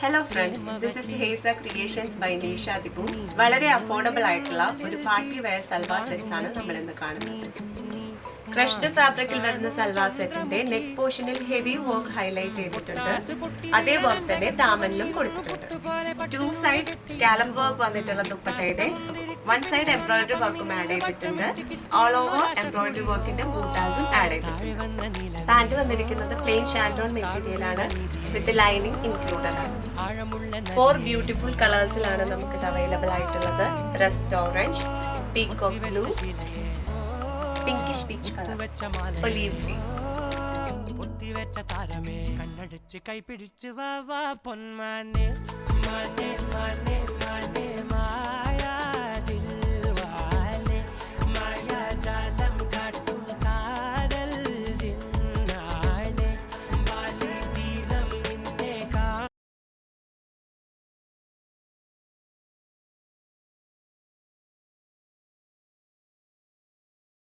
Hello friends, this is ഹേസ creations by Nimisha Dibu. വളരെ affordable ആയിട്ടുള്ള ഒരു പാർട്ടി വെയർ സൽവാർ സെറ്റ്സ് ആണ് നമ്മൾ ഇന്ന് കാണുന്നത്. ക്രഷ്ഡ് ഫാബ്രിക്കിൽ വരുന്ന സൽവാർ സെറ്റിന്റെ നെക്ക് പോർഷനിൽ ഹെവി വർക്ക് ഹൈലൈറ്റ് ചെയ്തിട്ടുണ്ട്. അതേ വർക്ക് തന്നെ ദാമനിലും കൊടുത്തിട്ടുണ്ട്. 2 സൈഡ് സ്കാലപ്പ് വർക്ക് വന്നിട്ടുള്ള ദുപ്പട്ടയുടെ 1 സൈഡ് എംബ്രോയിഡറി വർക്കും ആഡ് ചെയ്തിട്ടുണ്ട്. ഓൾ ഓവർ എംബ്രോയിഡറി വർക്കിന്റെ ബൂട്ടാസും ആഡ് ചെയ്തിട്ടുണ്ട്. പാന്റ് വന്നിരിക്കുന്നത് പ്ലെയിൻ ഷാൻഡോൺ മെറ്റീരിയൽ ആണ്, വിത്ത് ലൈനിങ് ഇൻക്ലൂഡഡ് ആണ്. 4 ബ്യൂട്ടിഫുൾ കളേഴ്സിലാണ് നമുക്ക് ഇത് അവൈലബിൾ ആയിട്ടുള്ളത്. Rust orange, peacock blue, pinkish peach colour, olive green. കണ്ണടിച്ച് കൈ പിടിച്ച് വാ പൊന്മാനെ മാനെ മാനെ മാനെ മായ